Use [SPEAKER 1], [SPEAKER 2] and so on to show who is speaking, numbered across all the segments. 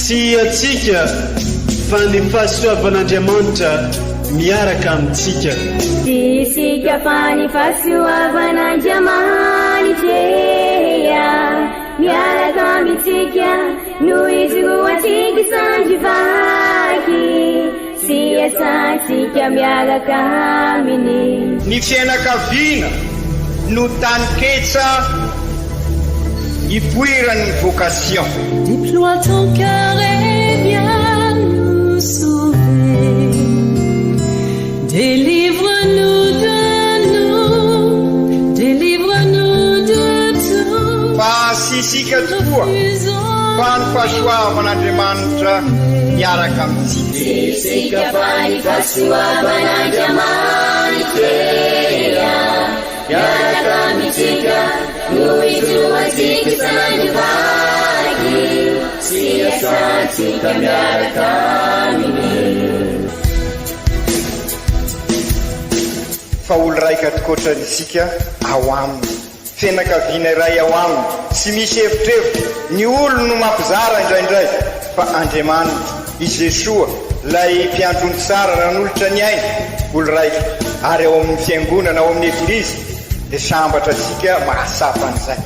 [SPEAKER 1] siatsika fa ny fahasoavan'Andriamanitra miaraka amintsika.
[SPEAKER 2] Isika fa ny fahasoavan'Andriamanitra miaraka amintsika noho izy roantsika sandrivaky siasantsika miaraka aminy.
[SPEAKER 3] Ny fianakaviana no taniketsa ipoiran'ny vocation.
[SPEAKER 4] Déploie ton cœur et viens nous sauver. Délivre-nous de tout.
[SPEAKER 3] Fasisika tokoa fa ny fahasoavan'Andriamanitra miaraka amintsika.
[SPEAKER 2] Isika fa ny fahasoavan'Andriamanitra miaraka amintsika noho izy roantsika sandrivaky siasantsika miaraka aminy.
[SPEAKER 3] Fa olo raika atokotran'isika ao aminy, fianakaviana iray ao aminy, tsy misy hevitrevitra. Ny olo no mampizara indraindray fa Andriamanitra i Jesoa lay mpiandrony tsara nanolotra ny aina olo raika. Ary ao amin'ny fiangonana ao amin'ny eglizy dia sambatra antsika mahasapa an'izay.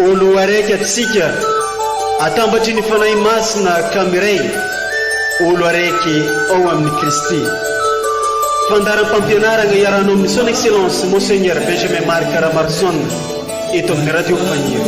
[SPEAKER 1] Olo araiky atsika atambatry ny fanahy masina kamiray, olo araiky ao amin'ny Kristy. Fandaram-pampianarana iaranao amin'ny son excellence Monseigneur Benjamin Marc Caramarson eto amin'ny radio Fagnier.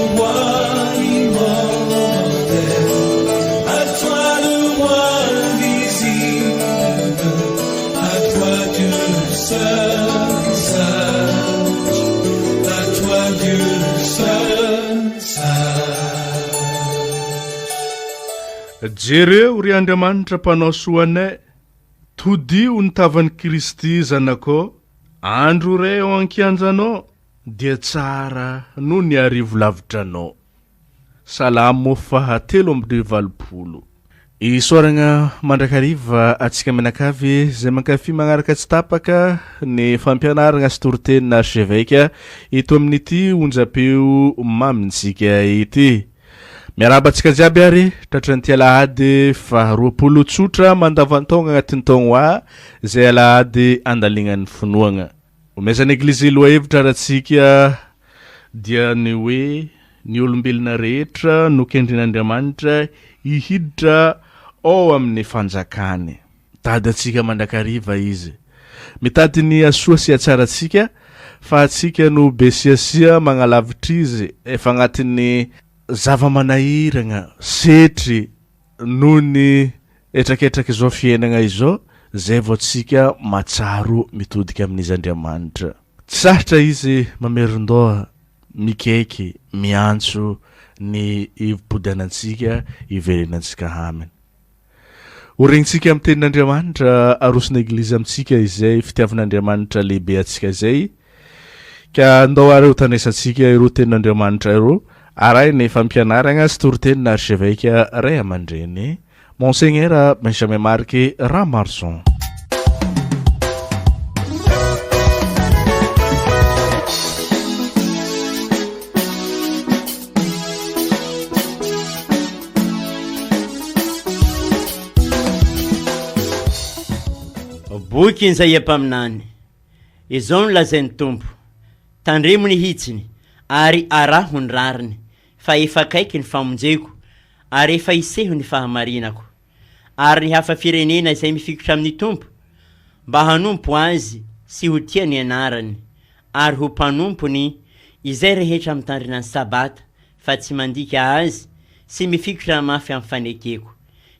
[SPEAKER 5] Jereo ry Andriamanitra mpanao soanay, todio ny tavan'i Kristy zanakao, andro ray ao ankianjanao dia tsara no ny arivo lavitranao. Salamo fahatelo amby 20. Isoragna mandrakariva atsika menakavy zay mankafy magnaraka tsy tapaka ny fampianarana sy toritenina archevêque eto amin'ity onjapeo mamintsika ity. Miarabantsika jiaby ary tratran'ity alahady fa 20 tsotra mandavantaona agnatin'ny taogno zay alahady andalignan'ny finoagna. Omezan'ny eglizy loha hevitra ratsika dia ny hoe ny olombelona rehetra no kendrin'Andriamanitra ihiditra ao amin'ny fanjakany. Tady atsika mandrakariva izy. Mitady ny asoa sy atsaratsika fa atsika no besiasia magnalavitra izy efa agnatin'ny zava-manahiragna setry noho ny etraketraky izao fiainagna izao zay vao tsika matsaro mitodika amin'izy Andriamanitra. Tsy sarotra izy mameron-doha mikaiky miantso ny ivopodianantsika iverenantsika aminy. Oregnintsika amin'ny tenin'Andriamanitra arosona eglizy amintsika izay fitiavan'Andriamanitra lehibe atsika izay. Ka andao areo tanesantsika ireo tenin'Andriamanitra ireo aray ny fampianarana sy toritenina archevêque ray amandreny Monseigneur Benjamin Marc Caramarson.
[SPEAKER 6] Boky izay ampaminany izao ny lazain'ny tompo, tandremo ny hitsiny ary araho ny rariny, fa efa kaiky ny famonjeko ary efa iseho ny fahamarinako. Ary ny hafa firenena izay mifikitra amin'ny tompo mba hanompo azy sy ho tia ny anarany, ary ho mpanompony izay rehetra mitandrina ny sabata fa tsy mandika azy sy mifikitra mafy amin'ny fanekeko.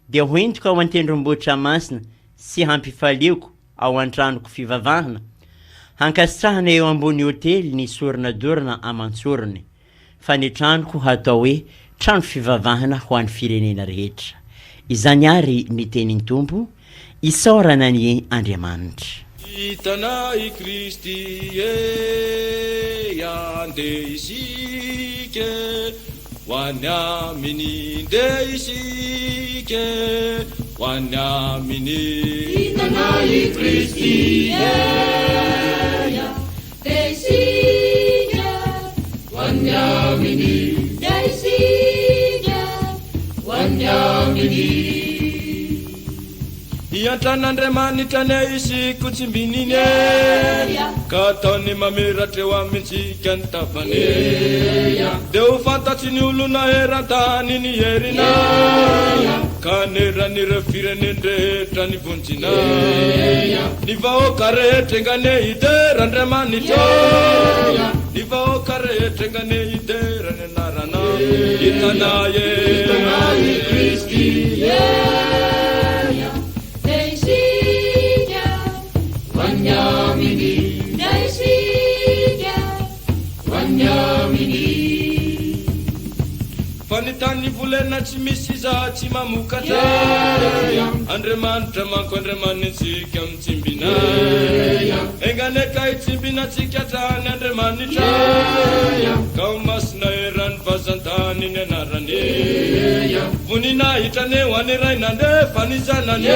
[SPEAKER 6] Dia hoentiko ao an-tendrombohitra masina sy hampifalioko ao an-tranoko fivavahana, hankasitrahana eo ambony hotely ny sorona dorana amantsorony, fa ny tranoko hatao hoe trano fivavahana ho an'ny firenena rehetra. Izany ary ny tenin'ny tompo, isaorana ny Andriamanitra.
[SPEAKER 7] Hitanay Kristy andehisike hoany aminy ndehisike hoany aminy.
[SPEAKER 4] Hitanay Kristy andehisike Wanyamini Daisika Wanyamini
[SPEAKER 7] Iantan'Andriamanitra ne isy kotsimbininy ka ataony mamiratra eo amin'ny tsika ny tavany de ho fantatsy ny olona eran-tany ny herina ka neran'ireo fireneny rehetra ny vonjina ny vahoaka rehetra engane hideran'Andriamanitra ny vahoaka rehetra engane hiderany anarana hitanaye Kristy
[SPEAKER 4] Wanyamini Daisika Wanyamini
[SPEAKER 7] fanitany volena tsy misy za tsy mamokatra Andriamanitra manko Andriamanitsika mitsimbina engane ka hitsimbinatsika hatrany Andriamanitra ka ho masina erany vazantany ny anarany vonina hitrany ho any ray nandefa ny zanany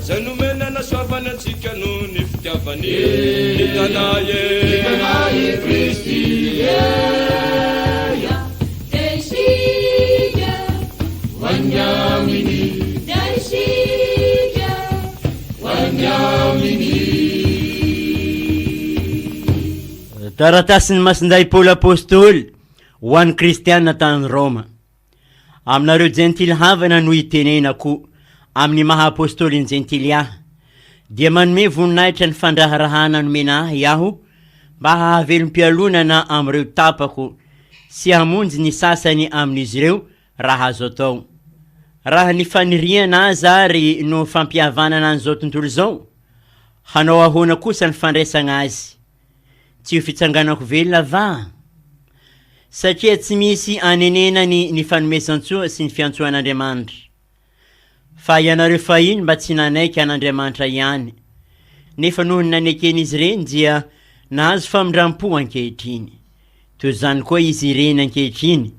[SPEAKER 7] zay nomena nasoavany antsika no ny fitiavany hitanaye
[SPEAKER 4] Kristy Wanyamini Daisika Wanyamini
[SPEAKER 6] Taratasiny masinday Paul apôstôly ho an'ny kristiana tany Roma. Aminareo jentily havana no itenenako amin'ny maha apôstôly ny jentily ahy dia manome voninahitra ny fandraharahana nomena ahy iaho mba hahavelom-pialonana amin'ireo tapako sy hamonjy ny sasany amin'izy ireo raha azo atao. Raha ny faniriana azy ary no fampihavanana an'izao tontolo izao, hanao ahoana kosa ny fandraisagna azy? Tsy ho fitsanganako velona va? Satria tsy misy anenenany ny fanomezan-tsoa sy ny fiantsoan'Andriamanitra. Fa ianareo fahiny mba tsy nanaiky an'Andriamanitra ihany. Nefa noho ny nanaiken'izy ireny dia nahazo famindram-po ankehitriny. Toy izany koa izy ireny ankehitriny.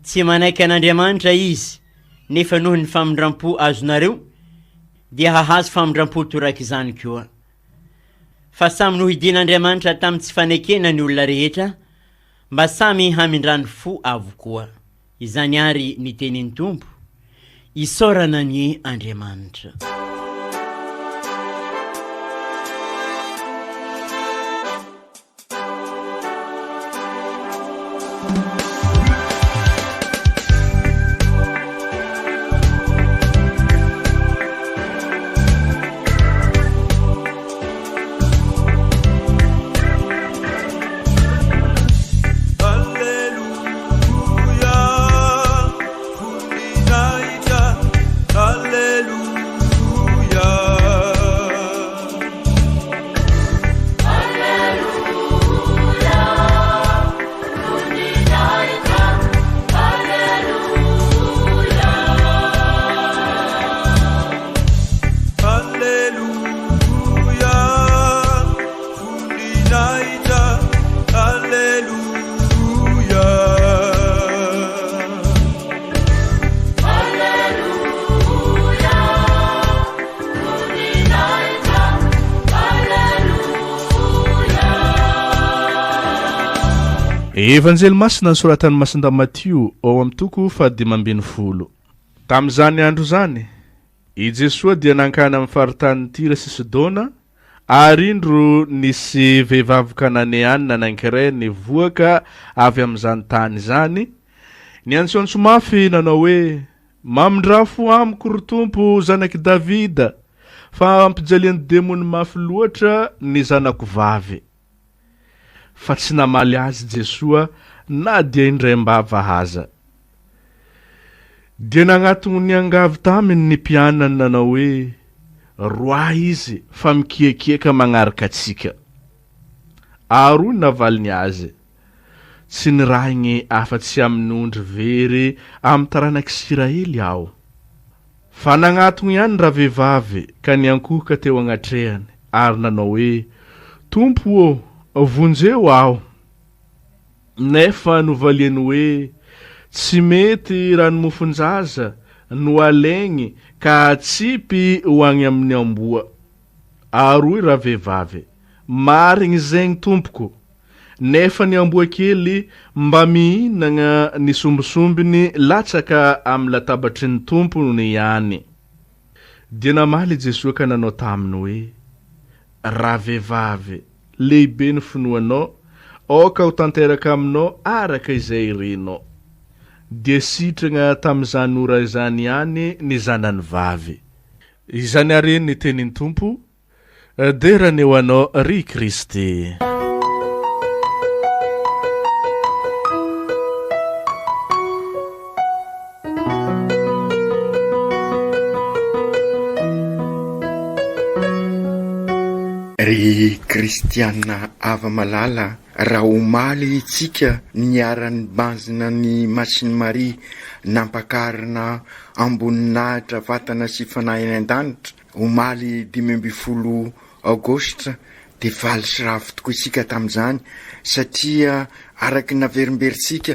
[SPEAKER 6] Tsy manaiky an'Andriamanitra izy, nefa noho ny famindram-po azonareo dia hahazo famindram-po torak' izany koa. Fa samy no hidin'Andriamanitra tamin'ny tsy fanaikena ny olona rehetra, mba samy hamindrany fo avokoa. Izany ary ny tenin'ny Tompo, isaorana ny Andriamanitra.
[SPEAKER 5] Evanjely masina ny soratan'ny masinda Matio ao amin'ny toko 10. Tam'izany andro zany, i Jesua dia nankany amin'ny faritany Tira sy Sidona, ary indro nisy vehivavy Kananeana nankiray nivoaka avy amin'izany tany zany. Ny antsoany somafy nanao hoe, mamindrafo amiko ry Tompo zanaky Davida, fa ampijalian'ny demony mafy loatra ny zanako vavy. Fa tsy namaly azy Jesua na dia indray mbava haza. Dia nagnatony ny angavy taminy ny mpianany nanao hoe, roa izy fa mikiakiaka magnaraka atsika. Aro navaliny azy, tsy nirahigny afa-tsy amin'ondry very amin'ny taranak'i Israely aho. Fa nagnatony ihany ravehivavy ka niankohoka teo agnatrehany, ary nanao hoe, Tompo vonjeo aho. Nefa novaliany hoe, tsy mety ranomofonjaza no alaigny ka tsipy ho agny amin'ny amboa. Aroy ravehivavy, marigny zegny Tompoko, nefa ny amboa kely mba mihinagna ny sombosombiny latsaka amin'ny latabatry ny tompony ihany. Dia namaly Jesosy ka nanao taminy hoe raha vehivavy lehibe ny finoanao aoka ho tanteraka aminao araka izay renao. Dia sitragna tamin'izany ora izany ihany ny zanany vavy. Izany ary ny tenin'ny Tompo, dia raha neo anao ry Kristy.
[SPEAKER 3] Ry kristiana ava malala, raha omaly itsika niaran'ny banzina ny Masiny Maria nampakarina amboninahitra vatana sy fanahy any an-danitra. Omaly 15 Aogositra dia valy sy ravo tokoa isika tamin'izany, satria araky naverimberitsika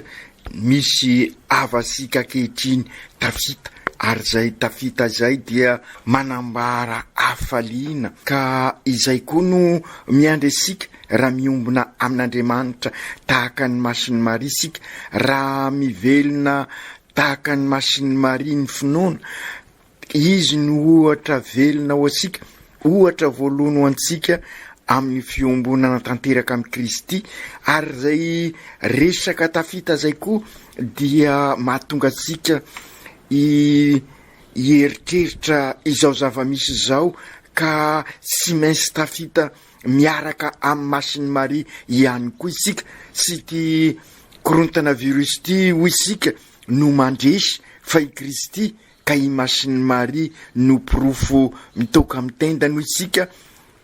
[SPEAKER 3] misy avasika kehitriny tafita. Ary zay tafita zay dia manambara hafaliana, ka izay koa no miandry sika raha miombona amin'Andriamanitra tahaka ny Masiny Maria sika, raha mivelona tahaka ny Masiny Maria ny finoana. Izy no ohatra velona ho asika, ohatra voalohany ho antsika amin'ny fiombonana tanteraka amin'ny Kristy. Ary zay resaka tafita zay koa dia mahatonga antsika ieritreritra izao zava-misy izao, ka sy maintsy tafita miaraka amin'ny Masiny Maria ihany koa isika. Sy ty korontana virus ty ho isika no mandresy fa i Kristy, ka i Masiny Maria no pirofo mitoka amin'ny tenda no isika,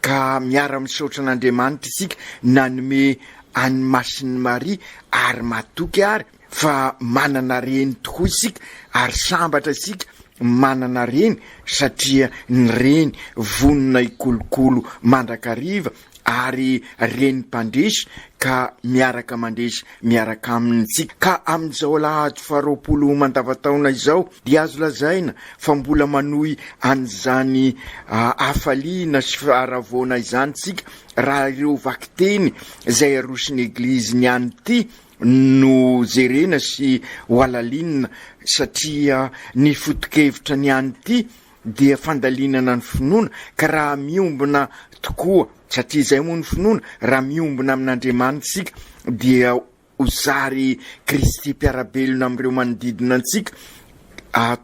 [SPEAKER 3] ka miara misaotra an'Andriamanitra isika nanome any Masiny Maria ary matoky ary fa manana reny tokoa isika, ary sambatra isika manana reny, satria ny reny vonona ikolokolo mandrakariva ary reny mpandresy, ka miaraka mandresy miaraka amintsika. Ka amin'izao Alahady 20 mandavataona izao dia azo lazaina fa mbola manohy an'izany hafaliana sy faharavona izany tsika, raha ireo vakiteny zay arosiny Eglizy ny any ty no jerena sy hoalalinina, satria ny foto-kevitra ny any ty dia fandalinana ny finoana. Ka raha miombona tokoa, satria izay moa ny finoana, raha miombona amin'Andriamanitra sika dia hozary Kristy mpiarabelona amin'ireo manodidina antsika,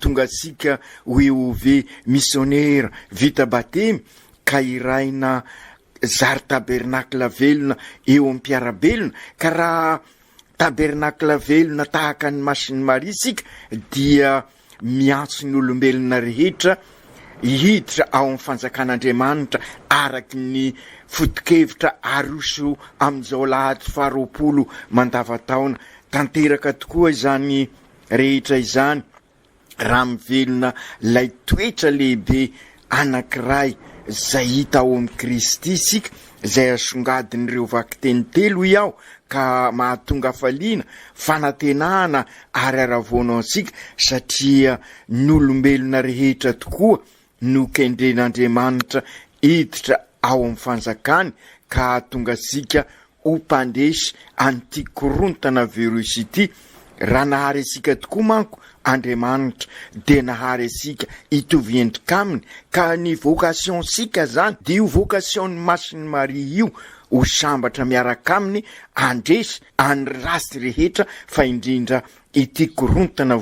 [SPEAKER 3] tonga sika hoe ove missionnaire vita batemy, ka iraina zary tabernakla velona eo amin'ny mpiarabelona. Ka raha tabernakla velona tahaka ny Masiny Maria sika dia miantso ny olombelona rehetra hiditra ao amin'ny fanjakan'Andriamanitra araky ny foto-kevitra aroso amin'izao Alahady 20 mandavataona. Tanteraka tokoa izany rehetra izany raha mivelona lay toetra lehibe anankiray zay hita ao amin'ny Kristy sika, zay asongadin'ireo vakiteny telo iaho, ka mahatonga hafaliana, fanantenana ary aravona antsika, satria ny olombelona rehetra tokoa no kendren'Andriamanitra hiditra ao amin'ny fanjakany, ka tonga sika ho mpandresy an'ity korontana virus ity. Raha nahary asika tokoa manko Andriamanitra dia nahary asika hitovy endrika aminy, ka ny vocation sika zany dia io vocation ny Masiny Maria io ho sambatra miaraka aminy, andresy any rasy rehetra, fa indrindra ity korontana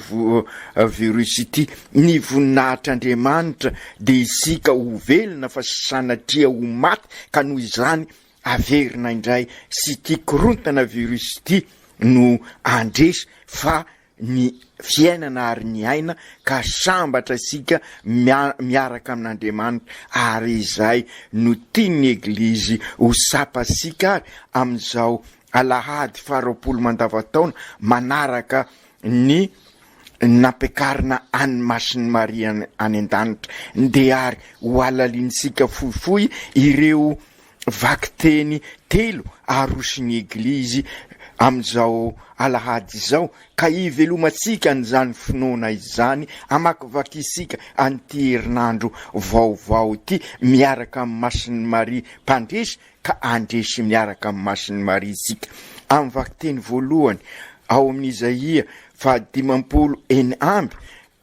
[SPEAKER 3] virus ity. Ny voninahitr'Andriamanitra dia isika ho velona fa sanatria ho maty, ka noho izany averina indray sy ity korontana virus ity no andresy fa ny fiainana ary ny aina, ka sambatra sika miaraka amin'Andriamanitra. Ary izay no tian'ny Eglizy ho sapasika ary amin'izao Alahady 20 mandavataona, manaraka ny nampiakarina any Masiny Maria any an-danitra, ndeha ary ho alalinsika fohifohy ireo vakiteny telo arosiny Eglizy am'izao alahady izao, ka ivelomatsika n'izany finoana izany, amakivaky isika an'ity herinandro vaovao ity miaraka amin'ny Masiny Maria mpandresy, ka andresy miaraka amin'ny Masiny Maria isika. Amin'ny vakiteny voalohany ao amin'ny Isaia 54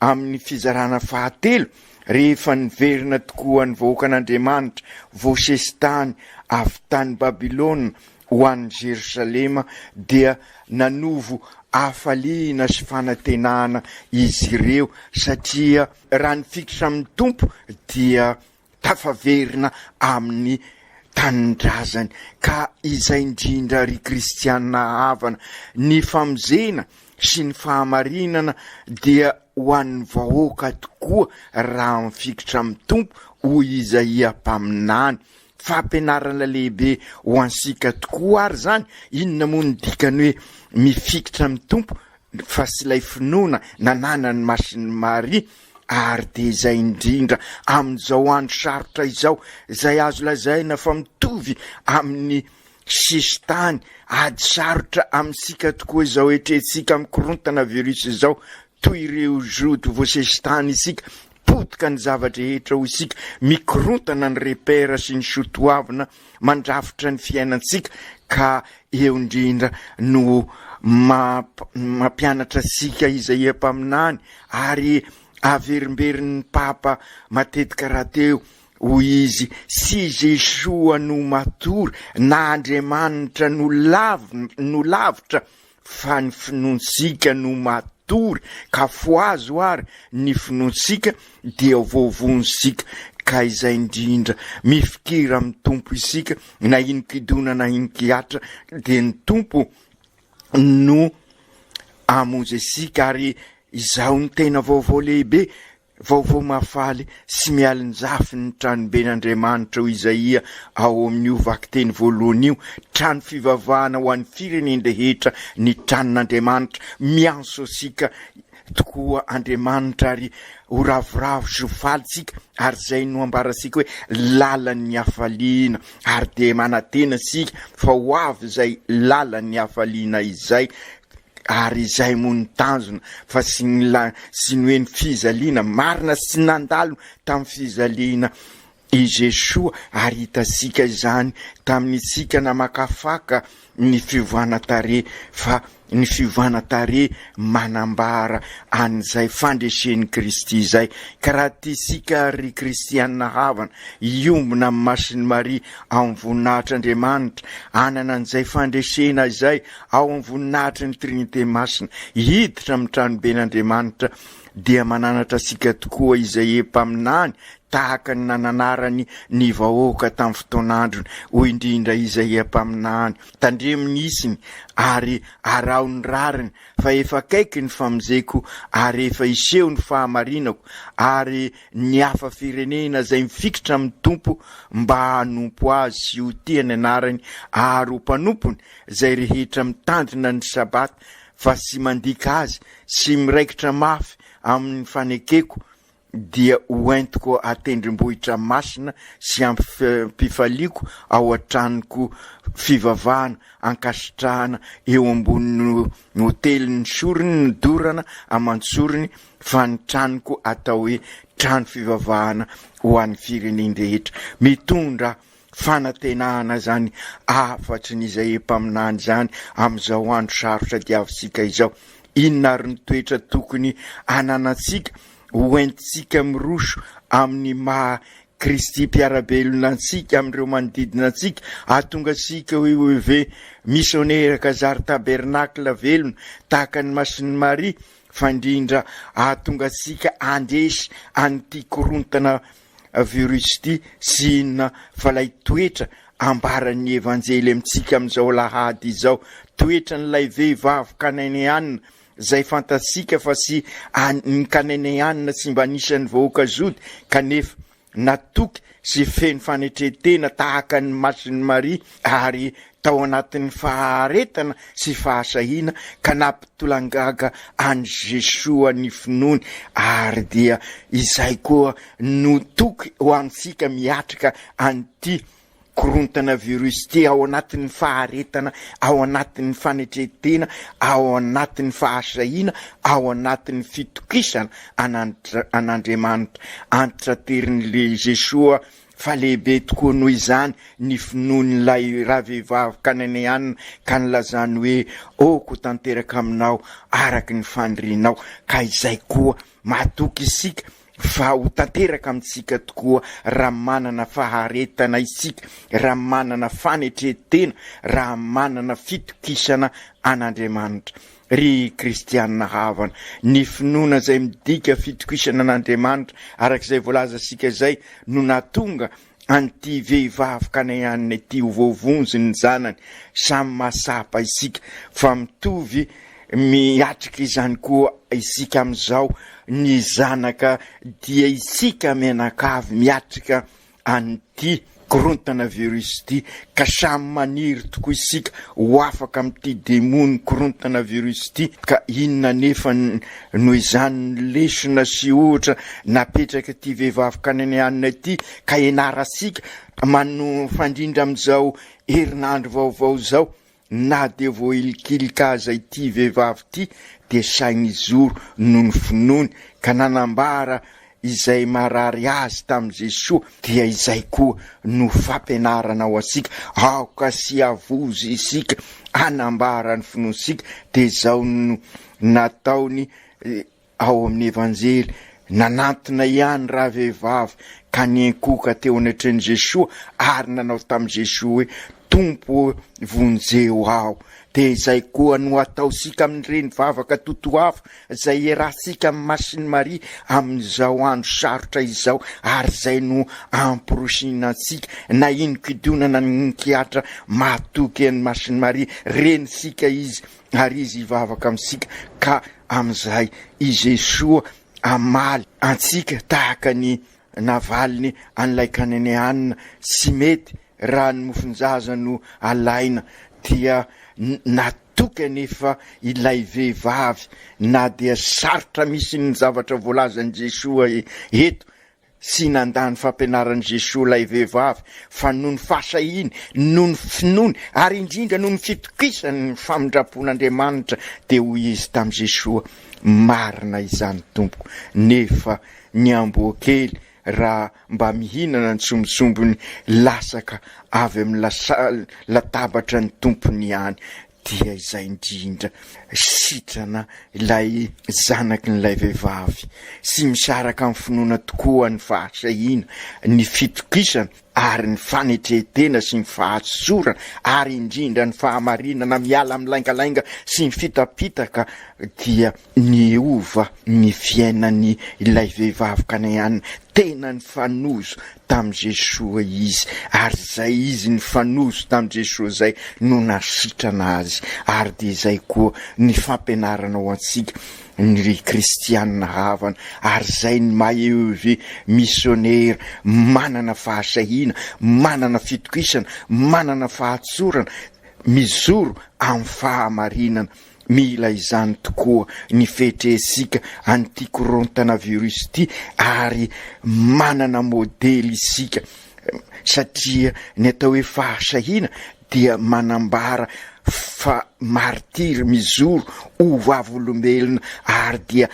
[SPEAKER 3] amin'ny fizarana 7, rehefa niverina tokoa ny vahoakan'Andriamanitra voasesitany avy tany Babilôna ho an'ny Jerusalema, dia nanovo hafaliana sy fanantenana izy ireo, satria raha ny fikitra amin'ny Tompo dia tafaverina amin'ny tanindrazany. Ka izay indrindra ry kristianina havana, ny famonjena sy ny fahamarinana dia ho an'ny vahoaka tokoa raha mifikitra amin'ny Tompo, hoy Isaia mpaminany. Fampianarana lehibe ho ansika tokoa ary zany. Inona moa ny dikany hoe mifikitra amin'ny Tompo, fa sy ilay finoana nananany Masiny Maria, ary de izay indrindra amin'izao andro sarotra izao, izay azo lazaina fa mitovy amin'ny sesitany, ady sarotra amintsika tokoa izao etrentsika mikorontana virus izao, toy ireo zody voasesitany isika, potika ny zavatra rehetra ho isika, mikorontana ny repera sy ny sotoavina, mandrafitra ny fiainantsika. Ka eo indrindra no mampianatra sika Isaia mpaminany, ary averimberin'ny Papa matetika raha teo hoy izy, si Jesoa no matory na Andriamanitra no lavitra, fa ny finoansika no matory, ka foazo ary ny finoansika dia vovonsika. Ka izay indrindra mifikira amin'ny Tompo isika, na inikidona na inikiatra, dia ny Tompo no amonjy isika. Ary izao ny tena vaovao lehibe, vaovao mafaly sy mialin-jafy ny tranoben'Andriamanitra ho Isaia ao amin'io vakiteny voalohany io. Trano fivavahana ho an'ny fireneny rehetra ny tranon'Andriamanitra, mianso asika tokoa Andriamanitra, ary ho ravoravo sy ho falitsika, ary zay no ambarasika hoe lalan'ny hafaliana, ary de manantena sika fa ho avy zay lalan'ny hafaliana izay. Ary izay mo ny tanjona fa sy ny hoe ny fizaliana marina sy nandalo tamin'ny fizaliana i Jesoa, ary hitasika izany tamin'ny sika namakafaka ny fiovana tare, fa ny fiovana tare manambara an'izay fandresen'ny Kristy izay. Ka raha tisika ry kristianina havana iombona amin'ny Masiny Maria ao amin'ny voninahitr'Andriamanitra, anana an'izay fandresena izay ao amin'ny voninahitry ny Trinité Masina, hiditra amin'ny tranoben'Andriamanitra, dia mananatra sika tokoa Isaia mpaminany, tahaka ny nananarany ny vahoaka tamin'ny fotoan'androny, hoy indrindra Isaia mpaminany. Tandreminy isiny ary arao ny rariny, fa efa akaiky ny famonjeko, ary efa iseho ny fahamarinako, ary ny hafa firenena zay mifikitra amin'ny Tompo mba hanompo azy sy ho tia ny anarany, ary ho mpanompony zay rehetra mitandrina ny sabata, fa sy mandika azy sy miraikitra mafy amin'ny fanekeko, dia hoentiko atendrim-bohitra masina sy ampifaliako ao an-tranoko fivavahana ankasitrahana eo ambony hotely ny sorony ny dorana amantsorony, fa ny tranoko atao hoe trano fivavahana ho an'ny fireneny rehetra. Mitondra fanantenana zany afatry ny Isaia mpaminany zany amin'izao andro sarotra diavisika izao. Inona ary ny toetra tokony ananatsika hoentsika miroso amin'ny maha Kristy mpiarabelona antsika amin'ireo manodidina antsika, ahatonga sika hoe missionnaire Kazary Tabernacle velona tahaka ny Masiny Maria, fa indrindra ahatonga sika andesy an'ity korontana virus ity sy na falay toetra ambaran'ny evanjely amintsika amin'izao lahady izao. Toetra n'ilay vehivavy Kananeanina zay fantasika fa sy ny Kananeanina sy mba anisan'ny vahoaka zody, kanefa natoky sy feno fanetretena tahaka ny Masiny Maria, ary tao anatin'ny faharetana sy fahasahina ka nampitolangaga any Jesoa ny finoany. Ary dia izay koa no toky ho antsika miatrika an'ity korontana virus ty ao anatin'ny faharetana, ao anatin'ny fanetretena, ao anatin'ny fahasahina, ao anatin'ny fitokisana an'Andriamanitra. Antitra terin'le Jesoa fa lehibe tokoa noho izany ny finoan'ilay ravehivavy kananianina ka nilazany hoe oko tanteraka aminao araky ny fandrinao. Ka izay koa matoky isika fa ho tanteraka amintsika tokoa raha manana faharetana isika, raha manana fanetretena, raha manana fitokisana an'Andriamanitra. Ry kristianina havana, ny finoana zay midika fitokisana an'Andriamanitra arak'izay voalaza sika zay no natonga an'ity vehivavy kananianina ity ho voavonjy ny zanany, samy masapa isika fa mitovy miatrika izany koa isika am'izao. Ny zanaka dia isika menakavy miatrika an'ity korontana virus ty, ka samy maniry tokoa isika ho afaka amin'ity demony korontana virus ty. Ka inona nefa noho izany lesona sy ohatra napetraka ty vehivavy kananianina ty, ka enarasika mano fandrindra am'izao herinandro vaovao zao, na de vo ilikilika aza ity vehivavy ty de saigny zoro no ny finoany ka nanambara izay marary azy tamin'i Jesoa, dia izay koa no fampianarana ao asika. Aoka sy avozy isika anambara ny finoansika, de zao no nataony ao amin'ny evanjely. Nanantona ihany raha vehivavy ka nienkoka teo anatrany Jesoa ary nanao tamin'i Jesoa hoe tompo vonjeo aho. De izay koa no ataosika amin'ireny vavaka toto hafa zay iarahsika amin'ny Masiny Maria amin'izao andro sarotra izao, ary zay no ampirosinantsika na ino kidonana nikiatra matoky an'ny Masiny Maria reny sika izy, ary izy ivavaka amintsika. Ka amin'izay i Jesoa amaly antsika tahaka ny navaliny an'ilay kananianina. Sy mety raha ny mofonjaza no alaina dia natoky anefa ilay vehivavy, na dia sarotra misy ny zavatra voalazan'i Jesoa eto sy nandany fampianaran'i Jesoa ilay vehivavy, fa noho ny fahasahiny, noho ny finoany, ary indrindra noho ny fitokisany ny famindrapon'Andriamanitra, de hoy izy tamin'i Jesoa, marina izany tompoko, nefa ny amboa kely raha mba mihinana ny sombosombony lasaka avy amin'ny latabatra ny tompony ihany, dia izay indrindra sitrana ilay zanaky n'ilay vehivavy sy misaraka amin'ny finoana tokoa ny fahasahina, ny fitokisana ary ny fanetretena sy ny fahatsorana, ary indrindra ny fahamarinana miala amin'ny laingalainga sy ny fitapitaka, dia niova ny fiainany ilay vehivavy kananianina. Tena ny fanozo tamin'i Jesoa izy, ary zay izy ny fanozo tamin'i Jesoa zay no nasitrana azy, ary de zay koa ny fampianarana ao antsika ny kristianina havana, ary zay ny maheove missionnaire manana fahasahina, manana fitokisana, manana fahatsorana, mizoro amin'ny fahamarinana. Mila izany tokoa ny fetresika an'ity korontana virus ty, ary manana modely isika, satria ny atao hoe fahasahina dia manambara fa martiry mizoro ho vavolombelona, ary dia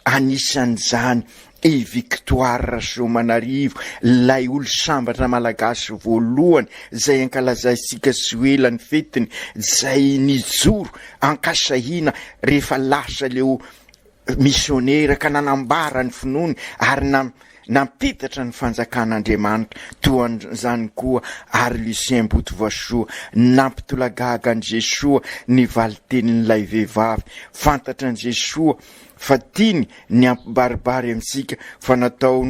[SPEAKER 3] anisan'izany i Victoire Somanarivo, lay olo sambatra malagasy voalohany zay ankalazaisika Zoela ny fetiny, zay nijoro ankasahina rehefa lasa leo missionnaire ka nanambara ny finoany ary nampitatra ny fanjakan'Andriamanitra. Toa zany koa ary Lucien Botovasoa nampitolagaga an' Jesoa ny valitenin'ilay vehivavy, fantatra an' Jesoa fa tiany ny ampibaribary amintsika, fa natao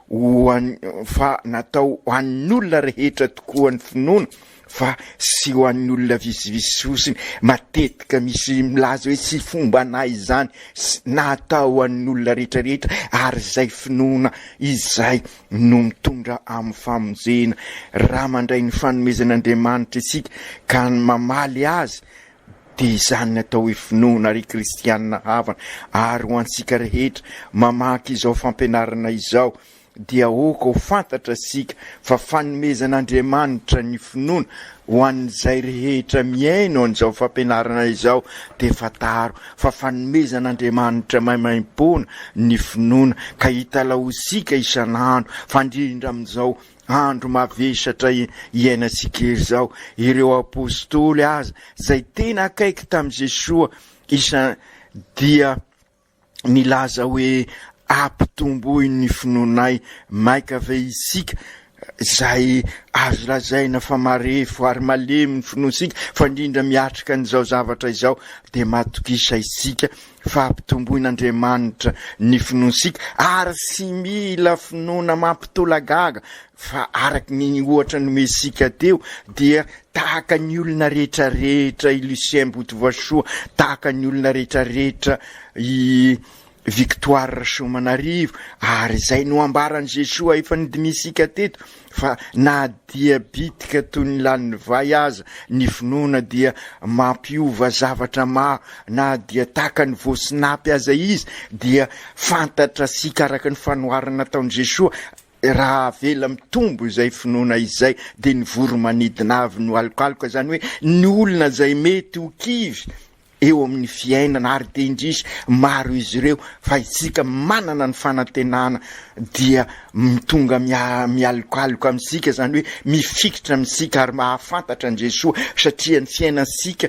[SPEAKER 3] ho an'olona rehetra tokoa ny finoana, fa sy ho an'olona visivisosiny. Matetika misy milaza hoe sy fomba anay izany, natao an'olona rehetrarehetra, ary zay finoana izay no mitondra amin'ny famonjena. Raha mandray ny fanomezan'Andriamanitra isika ka mamaly azy, de izany natao hoe finoana ry kristianina havana. Ary ho antsika rehetra mamaky izao fampianarana izao, dia oko ho fantatra sika fa fanomezan'Andriamanitra ny finoana ho an'izay rehetra miaino an'izao fampianarana izao de fataro fa fanomezan'Andriamanitra maimaim-pona ny finoana ka hitalao sika isan'andro fandrindra amin'izao andro mavesatra iainasika izao. Ireo apôstôly aza zay tena akaiky tamin'i Jesoa dia nilaza hoe ampitomboy ny finoanay maika ve isika zay azo lazaina fa marefo ary malemy ny finoansika fa indrindra miatrika an'izao zavatra izao de matokisa isika fa ampitomboin'Andriamanitra ny finoansika ary sy mila finoana mampitolagaga fa araky ny ohatra nomesika teo dia tahaka ny olona rehetrarehetra i Lucien Botovasoa, tahaka ny olona rehetrarehetra i Victoire Somanarivo, ary zay no ambaran Jesoa efa nidimisika teto fa na dia bitika toy ny lanin'ny vai aza ny finoana dia mampiova zavatra maro, na dia tahaka ny voasinapy aza izy dia fantatra sika araka ny fanoharana taon Jesoa raha vela mitombo izay finoana izay de ny voro manidina avy no alokaloka, zany hoe ny olona zay mety ho kivy eo amin'ny fiainana ary de indrisy maro izy ireo fa isika manana ny fanantenana dia mitonga mialokaloka amintsika, zany hoe mifikitra amintsika ary mahafantatra an Jesoa satria ny fiainansika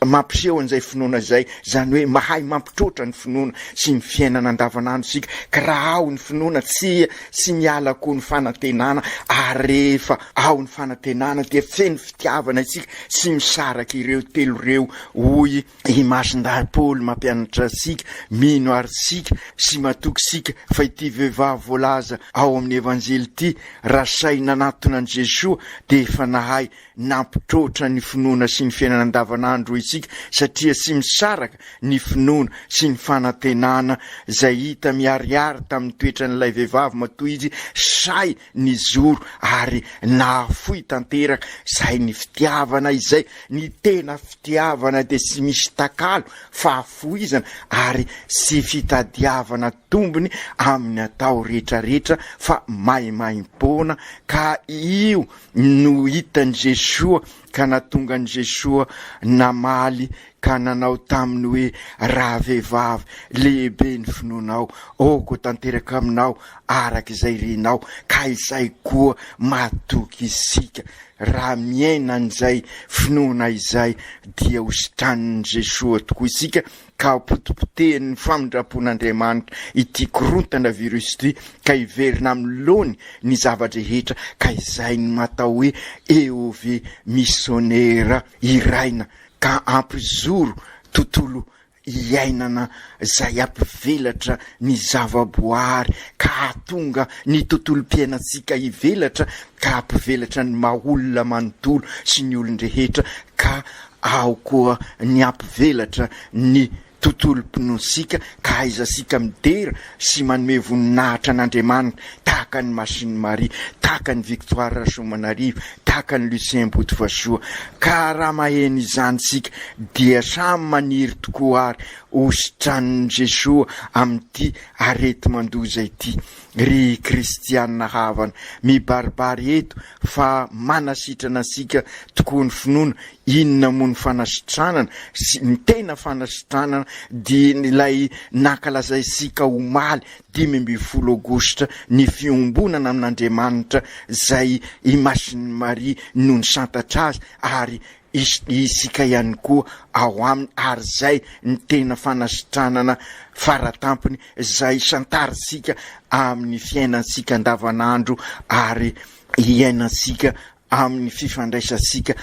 [SPEAKER 3] mampiseho an'izay finoana zay, zany hoe mahay mampitrotra ny finoana sy ny fiainana andavanandro sika ka raha ao ny finoana tsy miala koa ny fanantenana ary rehefa ao ny fanantenana dia feno fitiavana isika sy misaraka ireo telo reo hoy i Masindahy Paoly mampianatra sika mino ary sika sy matoky sika fa ity vehivavy voalaza ao amin'ny evanjely ity raha saina anatona an Jesoa de efa nahay nampitrotra ny finoana sy ny fiainana andavanandro isika satria sy misaraka ny finoana sy ny fanantenana zay hita miariary tamin'ny toetran'ilay vehivavy matoy izy say ny zoro ary nahafoy tanteraka zay ny fitiavana izay ny tena fitiavana de sy misy takalo fahafoizana ary sy fitadiavana tombony amin'ny atao rehetrarehetra fa maimaim-pona ka io no hitan'ny Jesoa ka natonga an Jesoa namaly ka nanao taminy hoe raha vehivavy lehibe ny finoanao oko tanteraka aminao araka izay renao ka izay koa matoky isika raha miaina an'izay finoana izay dia hositran'ny Jesoa tokoa isika ka potipotehany famindrapon'Andriamanitra ity korontana virus ity ka hiverina amin'ny lony ny zavatra rehetra ka izay ny matao hoe EOV missionnaire iraina ka ampizoro tontolo iainana zay ampivelatra ny zavaboary ka hatonga ny tontolo mpiainatsika hivelatra ka ampivelatra ny maolona manontolo sy ny olon-drehetra ka ao koa ny ampivelatra ny tontolo mpinoansika ka aizasika midera sy manome voninahitra an'Andriamanitra tahaka ny Masiny Maria, tahaka ny Victoire Somanarivo, tahaka ny Lucien Botovasoa ka raha maheno izany sika dia samy maniry tokoa ary hositran'ny Jesoa amin'ity arety mandoza ity. Ry kristianina havana mibaribary eto fa manasitrana sika tokoa ny finoana inona moa ny fanasitranana sy ny tena fanasitranana dia nilay nankalaza isika omaly 15 Aogositra ny fiombonana amin'Andriamanitra zay i Masiny Maria no ny santatra azy ary isika ihany koa ao aminy ary zay ny tena fanasitranana faratampony zay santarisika amin'ny fiainansika andavanandro ary iainansika amin'ny fifandraisasika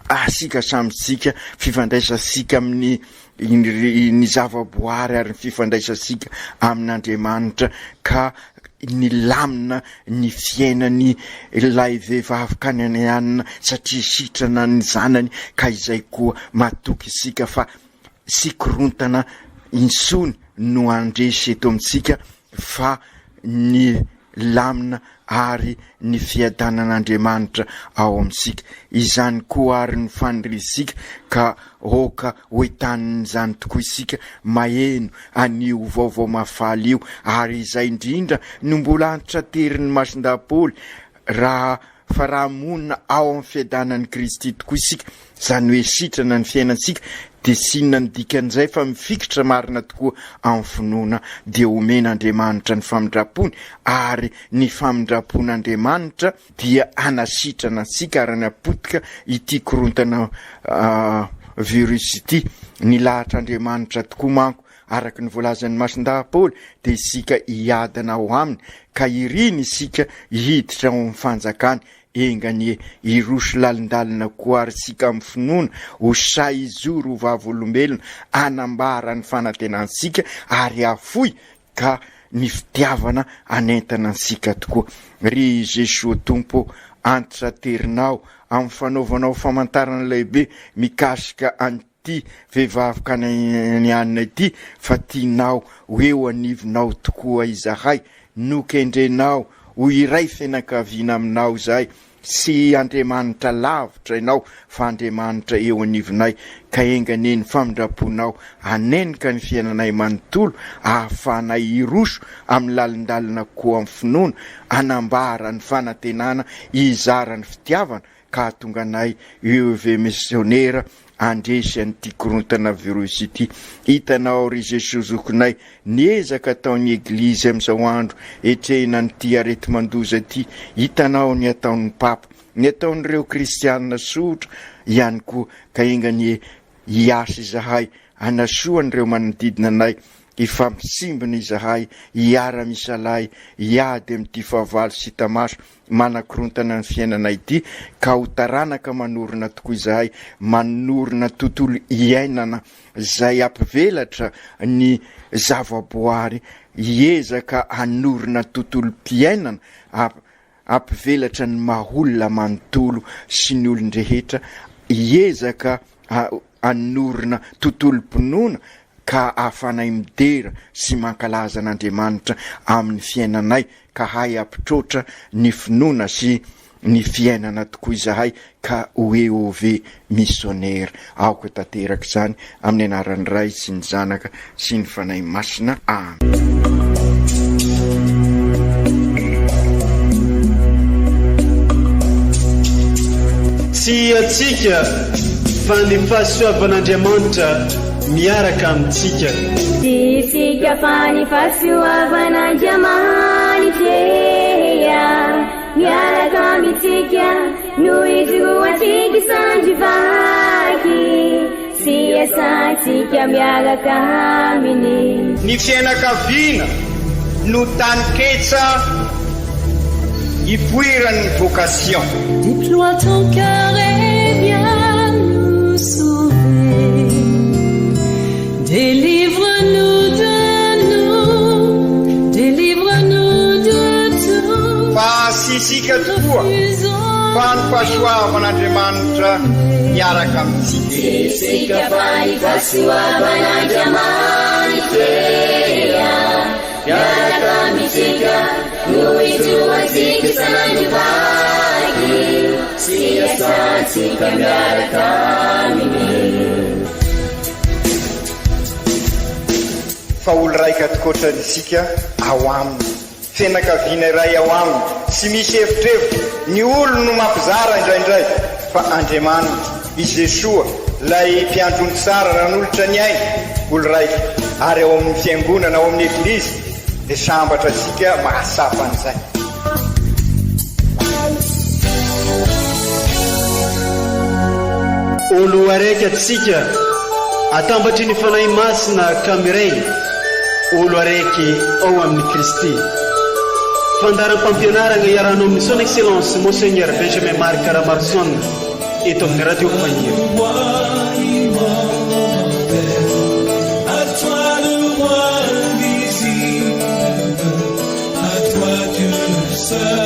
[SPEAKER 3] asika samysika fifandraisasika amin'ny ny zavaboary ary ny fifandraisasika amin'Andriamanitra ka ny lamina ny fiainany ilay vehivavy kananianina satria sitrana ny zanany ka izay koa matoky isika fa sy korontana insony no andresy eto amintsika fa ny lamina ary ny fiadanan'Andriamanitra ao amintsika. Izany koa ary ny fandrisika ka oka hoetan'izany tokoa isika maheno anio vaovao mafaly io, ary izay indrindra no mbola antitra terin'ny masin-dapoly raha monina ao amin'ny fiadanan'i Kristy tokoa isika, zany hoe sitrana ny fiainantsika, de sinona ny dikan'izay fa mifikitra marina tokoa amin'ny finoana dia omen'Andriamanitra ny famindrapony, ary ny famindrapon'Andriamanitra dia anasitrana antsika ary ny apotika ity korontana virus ity. Ny lahatr'Andriamanitra tokoa manko araka ny voalazan'ny masin-dapoly dia isika hiadana ao aminy, ka iriny isika hiditra ao amin'ny fanjakany, engany iroso lalindalina koa ary sika amin'ny finoana ho say izoro ho vavolombelona, anambara ny fanantenantsika ary afoy ka ny fitiavana anentana ansika tokoa. Ry Jesosy Tompo, antitra terinao amin'ny fanaovanao famantarana lehibe mikasika an'ity vehivavy ka ny anina ity, fa tianao hoeo anivinao tokoa izahay, nokendrenao ho iray fianakaviana aminao zahay, sy Andriamanitra lavitra ianao fa Andriamanitra eo anivinay, ka engane ny famindraponao anenika ny fiainanay manontolo, ahafanay iroso amin'ny lalindalina koa amin'ny finoana, anambara ny fanantenana, izara ny fitiavana, ka tonga anay UV missionnaire andresy an'ity korontana virus ity. Hitanao ry Jesosy zokinay, niezaka ataon'ny eglizy amin'izao andro etrehina n'ity arety mandoza ity. Hitanao ny ataon'ny papa, ny ataon'ireo kristianina sotra ihany koa, ka engany hiasa izahay anasoan'ireo manodidina anay, ifamisimbina izahay hiara-misalay hiady amin'ity fahavalo sy tamaso manakorontana ny fiainanay ity, ka ho taranaka manorina tokoa izahay, manorina tontolo iainana zay ampivelatra ny zavaboary, hiezaka hanorina tontolo mpiainana ampivelatra ny maholona manontolo sy ny olon-drehetra, hiezaka hanorina tontolo mpinoana ka afanay midera sy mankalaza an'Andriamanitra amin'ny fiainanay, ka hay ampitrotra ny finoana sy ny fiainana tokoa izahay, ka OEOV missionnaire. Aoko tanteraka izany amin'ny anaran'ny Ray sy ny Zanaka sy ny Fanahy Masina. Amen.
[SPEAKER 1] Tsy atsika fa ny fahasoavan'Andriamanitra miaraka amintsika.
[SPEAKER 2] Tsika fa ny fahasoavan'Andriamanitra miaraka amintsika, noho izy roantsika sandrivaky, sy asantsika miaraka aminy.
[SPEAKER 3] Ny fianakaviana no taniketsa ipoiran'ny vocation.
[SPEAKER 4] Déploie ton cœur et viens nous sauver. Délivre-nous de nous, délivre-nous de tout.
[SPEAKER 3] Fa sisika tokoa fa ny fahasoavan'Andriamanitra miaraka amintsika.
[SPEAKER 2] Tsika fa ny fahasoavan'Andriamanitra miaraka amintsika, noho izy roantsika sandrivaky, sy asantsika miaraka aminy.
[SPEAKER 3] Fa olo raika tokoatran'isika ao aminy, fianakaviana iray ao aminy, sy misy hevitrevitra. Ny olo no mampizara indraindray, fa Andriamanitra i Jesosy lay mpiandrony tsara ranolotra ny aina, olo raika ary ao amin'ny fiangonana, ao amin'ny eglizy, dia sambatra sika mahasafa an'izay.
[SPEAKER 1] Olo araiky atsika atambatry ny fanahy masina kamiray, olo araiky ao amin'ny Kristy. Fandaram-pampianarana iarahanao amin'ny son excellence Monseigneur Benjamin Marc Caramarson eto amin'ny radio Fagnier.
[SPEAKER 8] Sir.